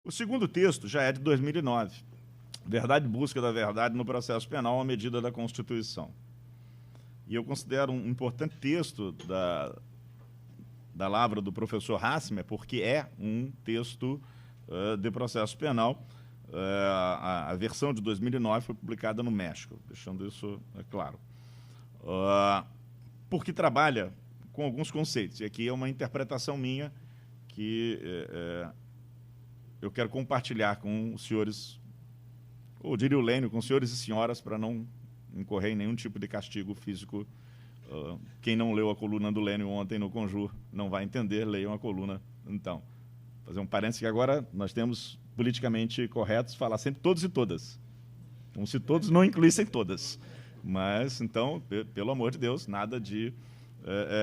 O segundo texto já é de 2009, Verdade e Busca da Verdade no Processo Penal à medida da Constituição. E eu considero um importante texto da lavra do professor Hassemer, porque é um texto de processo penal. A versão de 2009 foi publicada no México, deixando isso claro. Porque trabalha com alguns conceitos, e aqui é uma interpretação minha que eu quero compartilhar com os senhores, ou diria o Lênio, com os senhores e senhoras, para não incorrer em nenhum tipo de castigo físico. Quem não leu a coluna do Lênio ontem no Conjur não vai entender, leiam a coluna. Então, fazer um parênteses que agora nós temos politicamente corretos falar sempre todos e todas, como se todos não incluíssem todas. Mas, então, pelo amor de Deus, nada de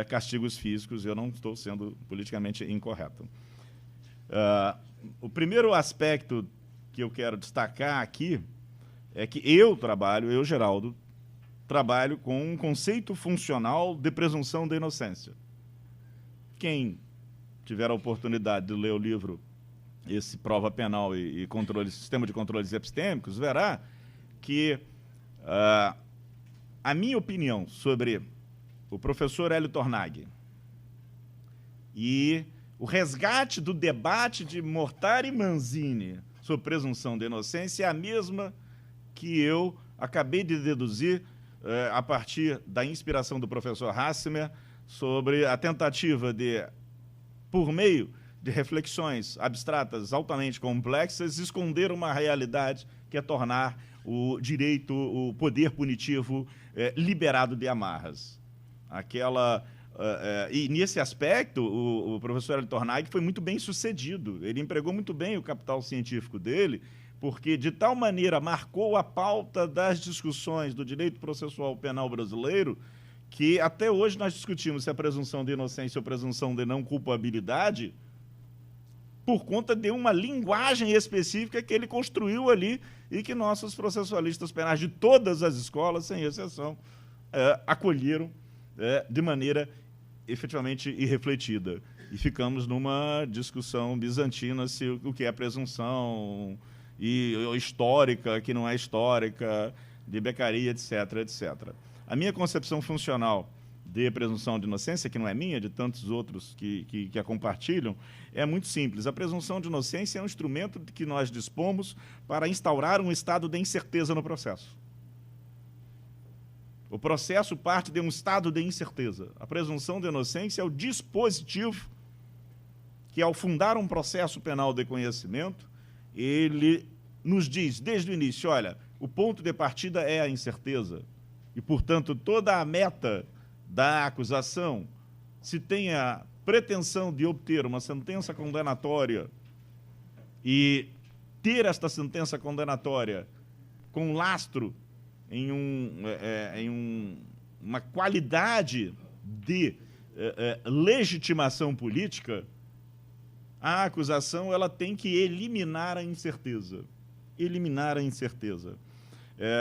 castigos físicos, eu não estou sendo politicamente incorreto. O primeiro aspecto que eu quero destacar aqui é que eu, Geraldo, trabalho com um conceito funcional de presunção de inocência. Quem tiver a oportunidade de ler o livro, esse Prova Penal e Sistema de Controles Epistêmicos, verá que a minha opinião sobre o professor Hélio Tornag e o resgate do debate de Mortari e Manzini sobre presunção de inocência é a mesma que eu acabei de deduzir a partir da inspiração do professor Hassemer sobre a tentativa de, por meio de reflexões abstratas altamente complexas, esconder uma realidade que é tornar o direito, o poder punitivo liberado de amarras. E nesse aspecto, o professor Hélio Tornag foi muito bem sucedido. Ele empregou muito bem o capital científico dele, porque de tal maneira marcou a pauta das discussões do direito processual penal brasileiro que até hoje nós discutimos se a presunção de inocência ou presunção de não culpabilidade por conta de uma linguagem específica que ele construiu ali e que nossos processualistas penais de todas as escolas, sem exceção, acolheram de maneira efetivamente irrefletida. E ficamos numa discussão bizantina se o que é presunção e histórica, que não é histórica, de Beccaria, etc., etc. A minha concepção funcional de presunção de inocência, que não é minha, de tantos outros que a compartilham, é muito simples. A presunção de inocência é um instrumento de que nós dispomos para instaurar um estado de incerteza no processo. O processo parte de um estado de incerteza. A presunção de inocência é o dispositivo que, ao fundar um processo penal de conhecimento, ele nos diz, desde o início, olha, o ponto de partida é a incerteza. E, portanto, toda a meta da acusação, se tem a pretensão de obter uma sentença condenatória e ter esta sentença condenatória com lastro em uma qualidade de legitimação política, a acusação ela tem que eliminar a incerteza. Eliminar a incerteza.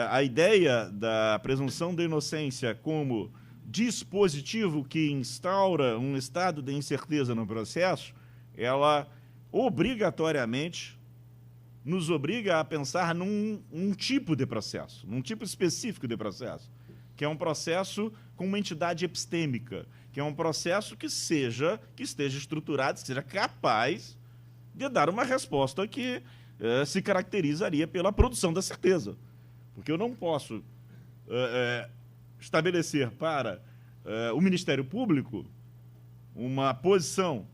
A ideia da presunção de inocência como dispositivo que instaura um estado de incerteza no processo, ela obrigatoriamente nos obriga a pensar num tipo de processo, num tipo específico de processo, que é um processo com uma entidade epistêmica, que é um processo que esteja estruturado, que seja capaz de dar uma resposta que se caracterizaria pela produção da certeza. Porque eu não posso estabelecer para o Ministério Público uma posição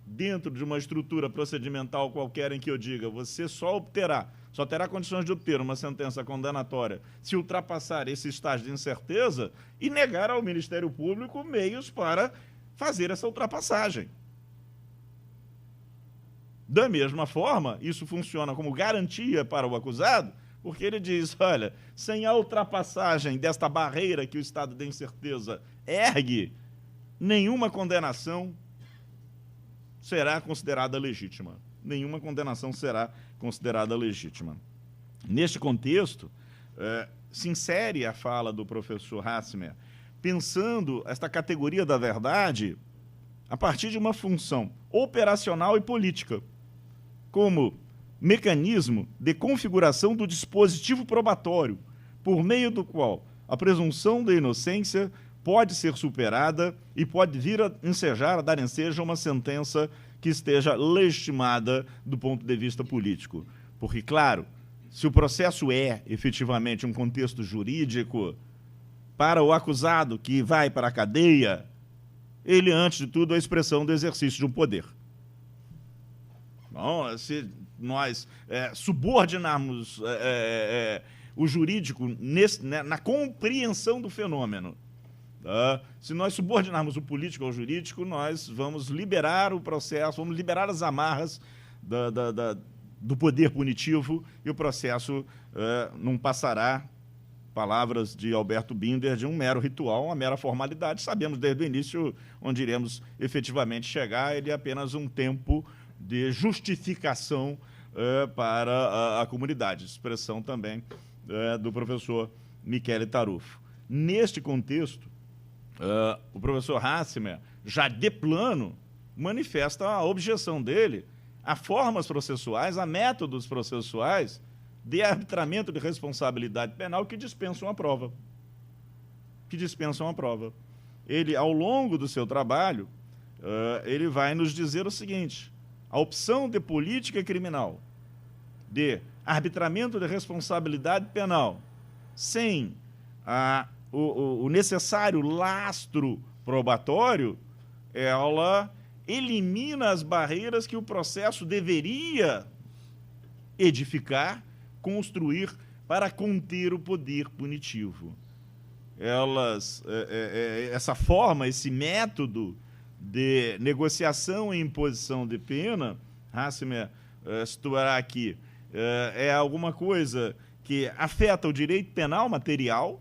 dentro de uma estrutura procedimental qualquer em que eu diga você só terá condições de obter uma sentença condenatória se ultrapassar esse estágio de incerteza e negar ao Ministério Público meios para fazer essa ultrapassagem. Da mesma forma, isso funciona como garantia para o acusado, porque ele diz, olha, sem a ultrapassagem desta barreira que o estado de incerteza ergue, nenhuma condenação será considerada legítima. Nenhuma condenação será considerada legítima. Neste contexto, se insere a fala do professor Hassemer, pensando esta categoria da verdade a partir de uma função operacional e política, como mecanismo de configuração do dispositivo probatório, por meio do qual a presunção de inocência pode ser superada e pode vir a ensejar, a dar ensejo a uma sentença que esteja legitimada do ponto de vista político. Porque, claro, se o processo é efetivamente um contexto jurídico, para o acusado que vai para a cadeia, ele, antes de tudo, é a expressão do exercício de um poder. Bom, se nós subordinarmos o jurídico na compreensão do fenômeno, se nós subordinarmos o político ao jurídico, nós vamos liberar o processo, vamos liberar as amarras do poder punitivo e o processo não passará, palavras de Alberto Binder, de um mero ritual, uma mera formalidade. Sabemos desde o início onde iremos efetivamente chegar, ele é apenas um tempo de justificação para a comunidade, expressão também do professor Michele Tarufo. Neste contexto, o professor Hassemer, já de plano, manifesta a objeção dele a formas processuais, a métodos processuais de arbitramento de responsabilidade penal que dispensam a prova. Ele, ao longo do seu trabalho, ele vai nos dizer o seguinte: a opção de política criminal, de arbitramento de responsabilidade penal, sem o necessário lastro probatório, ela elimina as barreiras que o processo deveria edificar, construir para conter o poder punitivo. Essa forma, esse método de negociação e imposição de pena, Hassemer situará aqui, é alguma coisa que afeta o direito penal material,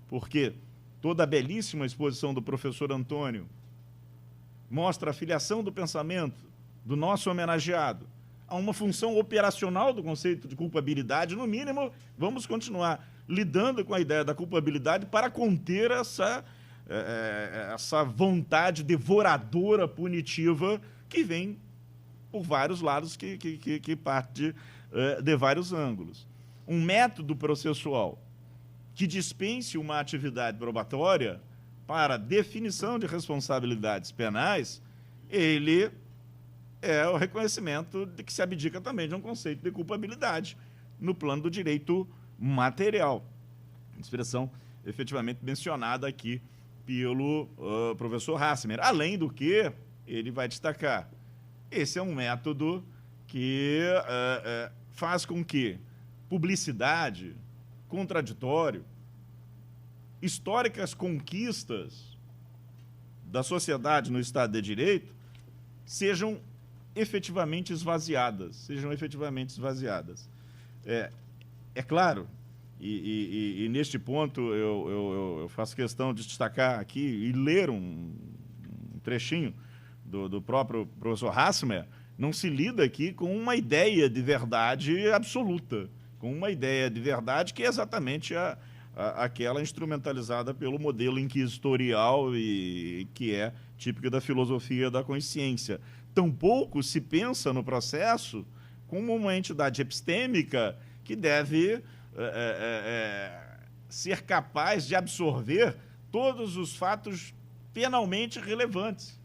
porque toda a belíssima exposição do professor Antônio mostra a filiação do pensamento do nosso homenageado a uma função operacional do conceito de culpabilidade. No mínimo, vamos continuar lidando com a ideia da culpabilidade para conter essa vontade devoradora, punitiva, que vem por vários lados, que parte de vários ângulos. Um método processual que dispense uma atividade probatória para definição de responsabilidades penais, ele é o reconhecimento de que se abdica também de um conceito de culpabilidade no plano do direito material. Expressão efetivamente mencionada aqui pelo professor Hassemer. Além do que, ele vai destacar, esse é um método que faz com que publicidade, contraditório, históricas conquistas da sociedade no Estado de Direito sejam efetivamente esvaziadas. É claro, e neste ponto eu faço questão de destacar aqui e ler um trechinho do próprio professor Hassemer. Não se lida aqui com uma ideia de verdade absoluta, com uma ideia de verdade que é exatamente aquela instrumentalizada pelo modelo inquisitorial e que é típica da filosofia da consciência. Tampouco se pensa no processo como uma entidade epistêmica que deve ser capaz de absorver todos os fatos penalmente relevantes,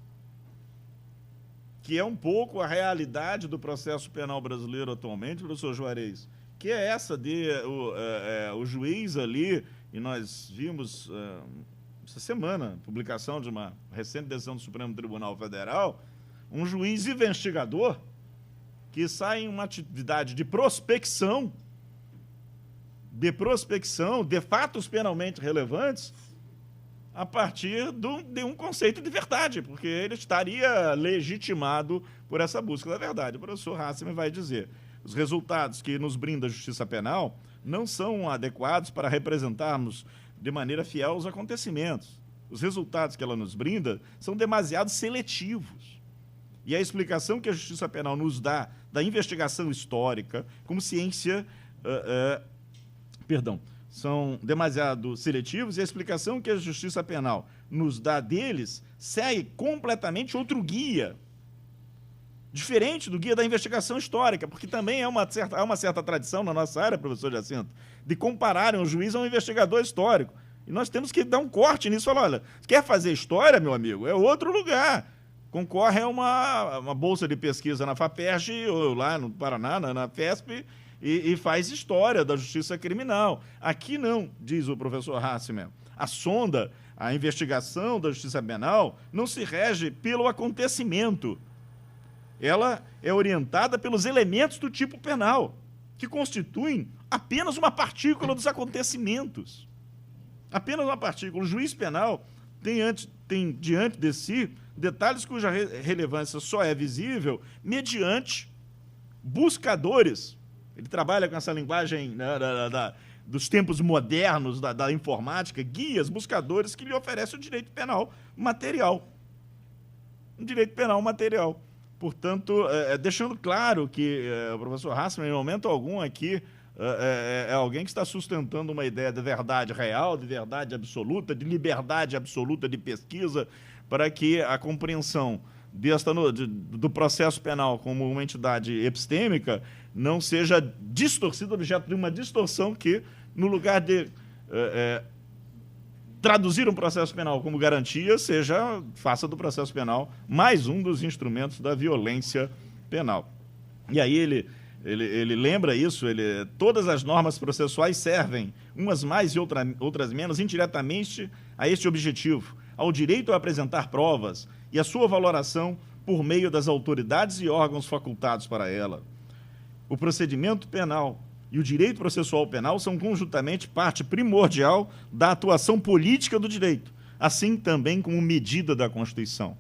que é um pouco a realidade do processo penal brasileiro atualmente, professor Juarez, que é essa de o juiz ali, e nós vimos essa semana, publicação de uma recente decisão do Supremo Tribunal Federal, um juiz investigador que sai em uma atividade de prospecção de fatos penalmente relevantes a partir de um conceito de verdade, porque ele estaria legitimado por essa busca da verdade. O professor Hassemer vai dizer: os resultados que nos brinda a justiça penal não são adequados para representarmos de maneira fiel os acontecimentos. Os resultados que ela nos brinda são demasiado seletivos. E a explicação que a justiça penal nos dá da investigação histórica como ciência... são demasiado seletivos, e a explicação que a justiça penal nos dá deles segue completamente outro guia. Diferente do Guia da Investigação Histórica, porque também há uma certa tradição na nossa área, professor Jacinto, de compararem um juiz a um investigador histórico. E nós temos que dar um corte nisso e falar, olha, quer fazer história, meu amigo? É outro lugar. Concorre a uma bolsa de pesquisa na FAPERJ, ou lá no Paraná, na FESP, e faz história da justiça criminal. Aqui não, diz o professor Hassemer. A sonda, a investigação da justiça penal, não se rege pelo acontecimento. Ela é orientada pelos elementos do tipo penal, que constituem apenas uma partícula dos acontecimentos. Apenas uma partícula. O juiz penal tem diante de si detalhes cuja relevância só é visível mediante buscadores. Ele trabalha com essa linguagem, né, dos tempos modernos, da informática, guias, buscadores que lhe oferecem o direito penal material. Um direito penal material. Portanto, deixando claro que o professor Hassemer, em momento algum aqui, é alguém que está sustentando uma ideia de verdade real, de verdade absoluta, de liberdade absoluta de pesquisa, para que a compreensão do processo penal como uma entidade epistêmica não seja distorcida, objeto de uma distorção que, no lugar de traduzir um processo penal como garantia, faça do processo penal mais um dos instrumentos da violência penal. E aí ele lembra isso, todas as normas processuais servem, umas mais e outras menos, indiretamente a este objetivo, ao direito a apresentar provas e a sua valoração por meio das autoridades e órgãos facultados para ela. O procedimento penal e o direito processual penal são conjuntamente parte primordial da atuação política do direito, assim também como medida da Constituição.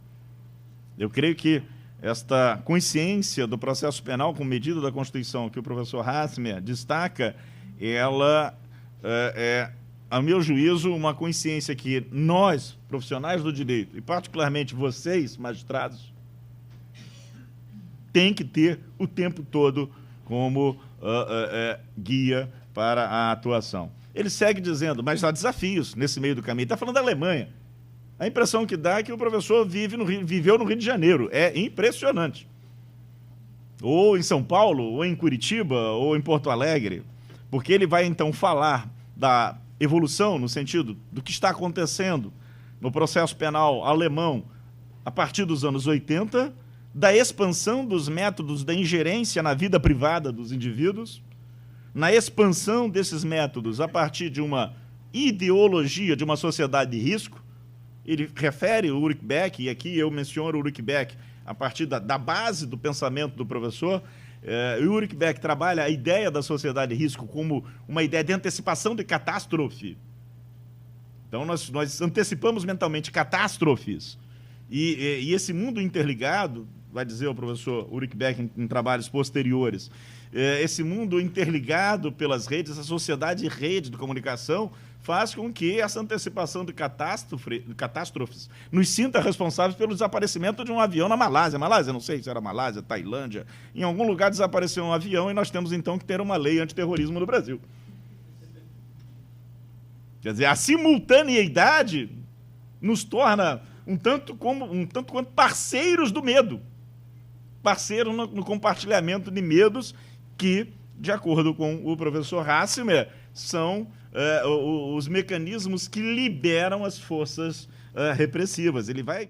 Eu creio que esta consciência do processo penal como medida da Constituição que o professor Hassemer destaca, ela a meu juízo, uma consciência que nós, profissionais do direito, e particularmente vocês, magistrados, tem que ter o tempo todo como guia para a atuação. Ele segue dizendo, mas há desafios nesse meio do caminho. Está falando da Alemanha. A impressão que dá é que o professor viveu no Rio de Janeiro. É impressionante. Ou em São Paulo, ou em Curitiba, ou em Porto Alegre. Porque ele vai, então, falar da evolução, no sentido do que está acontecendo no processo penal alemão a partir dos anos 80, da expansão dos métodos da ingerência na vida privada dos indivíduos, na expansão desses métodos a partir de uma ideologia de uma sociedade de risco. Ele refere o Ulrich Beck, e aqui eu menciono o Ulrich Beck a partir da base do pensamento do professor. O Ulrich Beck trabalha a ideia da sociedade de risco como uma ideia de antecipação de catástrofe. Então, nós antecipamos mentalmente catástrofes. E esse mundo interligado, vai dizer o professor Ulrich Beck em trabalhos posteriores, esse mundo interligado pelas redes, essa sociedade rede de comunicação, faz com que essa antecipação de catástrofes nos sinta responsáveis pelo desaparecimento de um avião na Malásia. Malásia, não sei se era Malásia, Tailândia. Em algum lugar desapareceu um avião e nós temos, então, que ter uma lei antiterrorismo no Brasil. Quer dizer, a simultaneidade nos torna um tanto quanto parceiros do medo. Parceiros no compartilhamento de medos que, de acordo com o professor Hassemer, são os mecanismos que liberam as forças repressivas. Ele vai